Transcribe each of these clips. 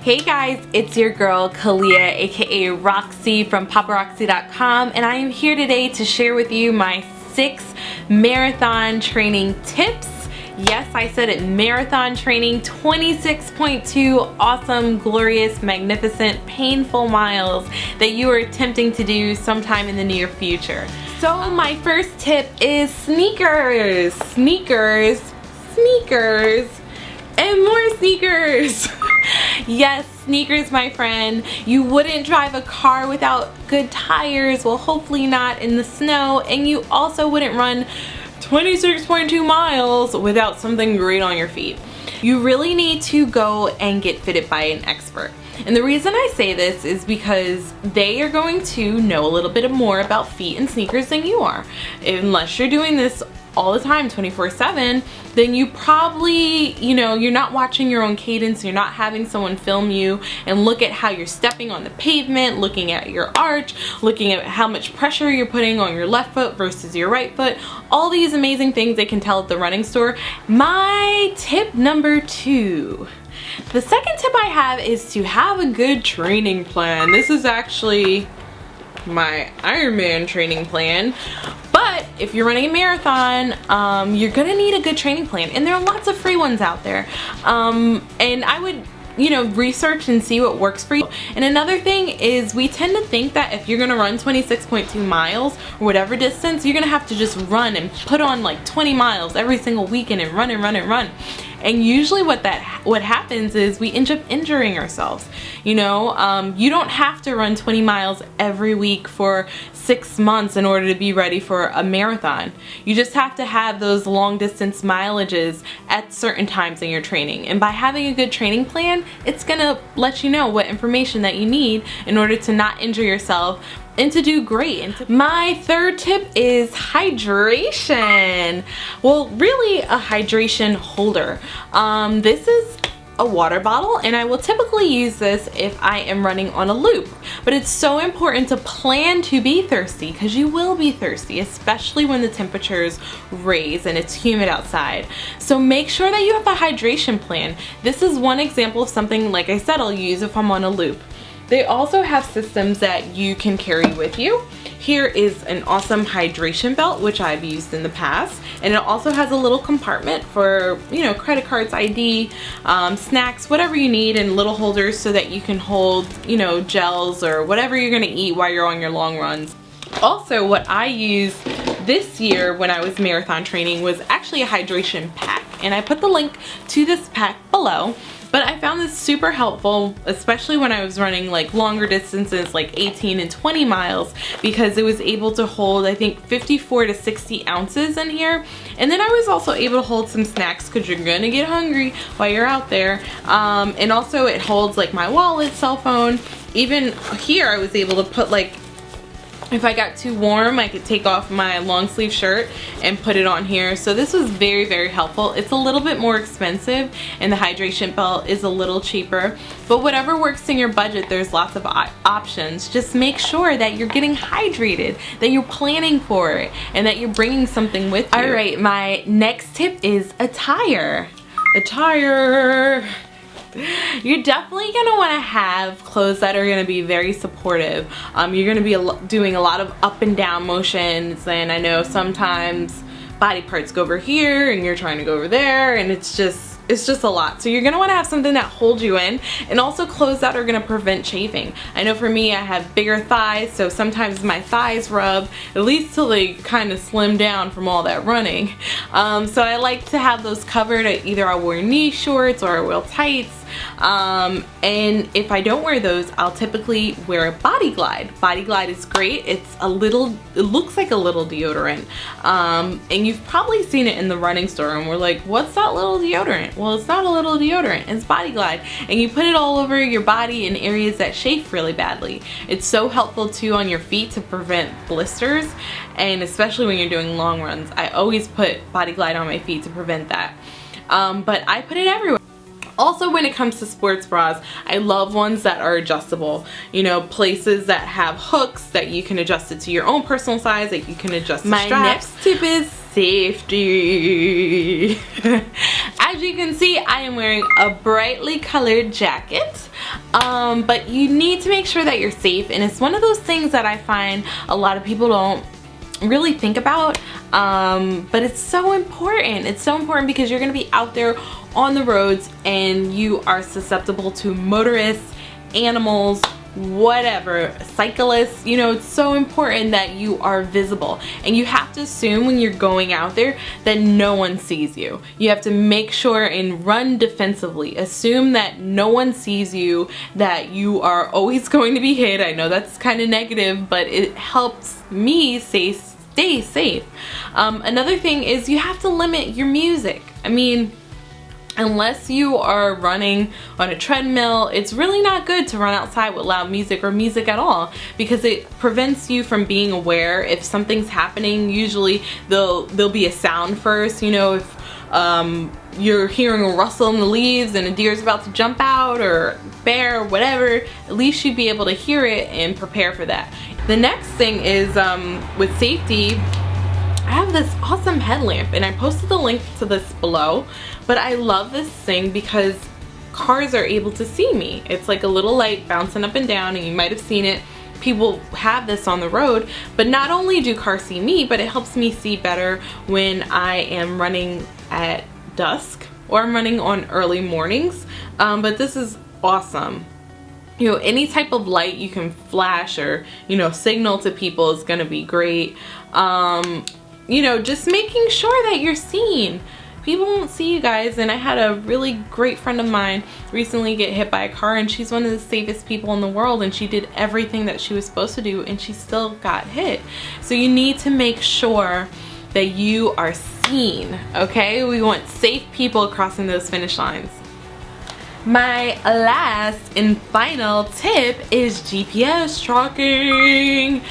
Hey guys, it's your girl Kalia, aka Roxy from paparoxy.com, and I am here today to share with you my 6 marathon training tips. Yes, I said it, marathon training, 26.2 awesome, glorious, magnificent, painful miles that you are attempting to do sometime in the near future. So my first tip is sneakers, sneakers, sneakers, and more sneakers. Yes, sneakers, my friend. You wouldn't drive a car without good tires, well hopefully not in the snow, and you also wouldn't run 26.2 miles without something great on your feet. You really need to go and get fitted by an expert. And the reason I say this is because they are going to know a little bit more about feet and sneakers than you are. Unless you're doing this all the time 24/7, then you probably, you're not watching your own cadence, you're not having someone film you and look at how you're stepping on the pavement, looking at your arch, looking at how much pressure you're putting on your left foot versus your right foot, all these amazing things they can tell at the running store. My tip number 2. The second tip I have is to have a good training plan. This is actually my Ironman training plan. But if you're running a marathon, you're gonna need a good training plan, and there are lots of free ones out there. And I would, research and see what works for you. And another thing is, we tend to think that if you're gonna run 26.2 miles or whatever distance, you're gonna have to just run and put on like 20 miles every single weekend and run and run and run. And usually what happens is we end up injuring ourselves. You don't have to run 20 miles every week for 6 months in order to be ready for a marathon. You just have to have those long distance mileages at certain times in your training. And by having a good training plan, it's gonna let you know what information that you need in order to not injure yourself and to do great. My third tip is hydration. Well, really a hydration holder. This is a water bottle, and I will typically use this if I am running on a loop. But it's so important to plan to be thirsty, because you will be thirsty, especially when the temperatures raise and it's humid outside. So make sure that you have a hydration plan. This is one example of something, like I said, I'll use if I'm on a loop. They also have systems that you can carry with you. Here is an awesome hydration belt, which I've used in the past. And it also has a little compartment for, credit cards, ID, snacks, whatever you need, and little holders so that you can hold, gels or whatever you're gonna eat while you're on your long runs. Also, what I used this year when I was marathon training was actually a hydration pack. And I put the link to this pack below. But I found this super helpful, especially when I was running like longer distances, like 18 and 20 miles, because it was able to hold, I think, 54 to 60 ounces in here. And then I was also able to hold some snacks, because you're gonna get hungry while you're out there. And also it holds like my wallet, cell phone. Even here I was able to put, like, if I got too warm, I could take off my long sleeve shirt and put it on here. So this was very, very helpful. It's a little bit more expensive, and the hydration belt is a little cheaper. But whatever works in your budget, there's lots of options. Just make sure that you're getting hydrated, that you're planning for it, and that you're bringing something with you. All right, my next tip is attire. Attire. You're definitely gonna want to have clothes that are gonna be very supportive. You're gonna be doing a lot of up and down motions, and I know sometimes body parts go over here and you're trying to go over there, and it's just a lot. So you're gonna want to have something that holds you in, and also clothes that are gonna prevent chafing. I know for me, I have bigger thighs, so sometimes my thighs rub, at least till they kind of slim down from all that running. So I like to have those covered. Either I'll wear knee shorts or I wear tights. And if I don't wear those, I'll typically wear a Body Glide. Body Glide is great. It looks like a little deodorant. And you've probably seen it in the running store, and we're like, what's that little deodorant? Well, it's not a little deodorant, it's Body Glide. And you put it all over your body in areas that chafe really badly. It's so helpful too on your feet to prevent blisters, and especially when you're doing long runs. I always put Body Glide on my feet to prevent that. But I put it everywhere. Also, when it comes to sports bras, I love ones that are adjustable. Places that have hooks that you can adjust it to your own personal size, that you can adjust the straps. My next tip is safety. As you can see, I am wearing a brightly colored jacket. But you need to make sure that you're safe, and it's one of those things that I find a lot of people don't really think about, but it's so important. It's so important because you're going to be out there on the roads and you are susceptible to motorists, animals, whatever, cyclists. You know, it's so important that you are visible, and you have to assume when you're going out there that no one sees you. You have to make sure and run defensively. Assume that no one sees you, that you are always going to be hit. I know that's kind of negative, but it helps me stay safe. Another thing is you have to limit your music. I mean, unless you are running on a treadmill, it's really not good to run outside with loud music or music at all, because it prevents you from being aware if something's happening. Usually there'll be a sound first, you know, if you're hearing a rustle in the leaves and a deer's about to jump out, or bear, or whatever, at least you'd be able to hear it and prepare for that. The next thing is with safety, I have this awesome headlamp, and I posted the link to this below, but I love this thing because cars are able to see me. It's like a little light bouncing up and down, and you might have seen it. People have this on the road, but not only do cars see me, but it helps me see better when I am running at dusk or I'm running on early mornings. But this is awesome. You know, any type of light you can flash or, you know, signal to people is gonna be great. You know, just making sure that you're seen. People won't see you guys, and I had a really great friend of mine recently get hit by a car, and she's one of the safest people in the world, and she did everything that she was supposed to do, and she still got hit. So you need to make sure that you are seen, okay? We want safe people crossing those finish lines. My last and final tip is GPS tracking.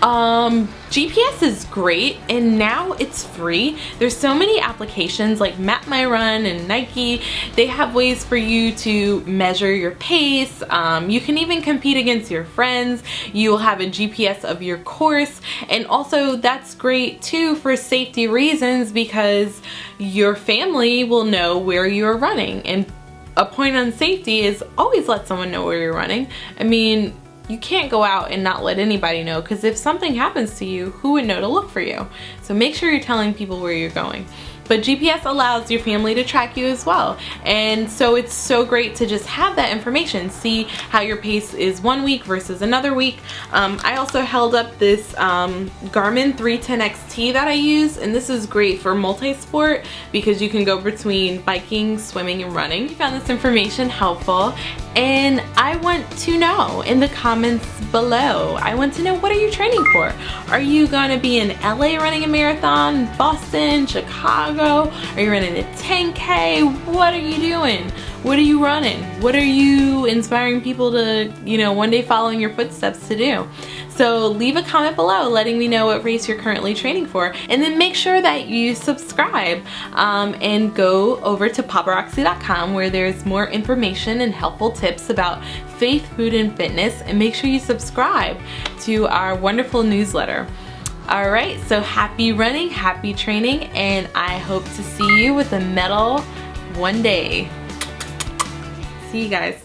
GPS is great, and now it's free. There's so many applications like Map My Run and Nike. They have ways for you to measure your pace. You can even compete against your friends. You'll have a GPS of your course, and also that's great too for safety reasons, because your family will know where you're running. And a point on safety is always let someone know where you're running. I mean, you can't go out and not let anybody know, because if something happens to you, who would know to look for you? So make sure you're telling people where you're going. But GPS allows your family to track you as well. And so it's so great to just have that information. See how your pace is one week versus another week. I also held up this Garmin 310 XT that I use, and this is great for multi-sport because you can go between biking, swimming, and running. If you found this information helpful, and I want to know in the comments below, I want to know, what are you training for? Are you gonna be in LA running a marathon, Boston, Chicago? Are you running a 10K? What are you doing? What are you running? What are you inspiring people to, you know, one day follow in your footsteps to do? So leave a comment below letting me know what race you're currently training for, and then make sure that you subscribe and go over to paparoxy.com, where there's more information and helpful tips about faith, food, and fitness, and make sure you subscribe to our wonderful newsletter. Alright, so happy running, happy training, and I hope to see you with a medal one day. See you guys.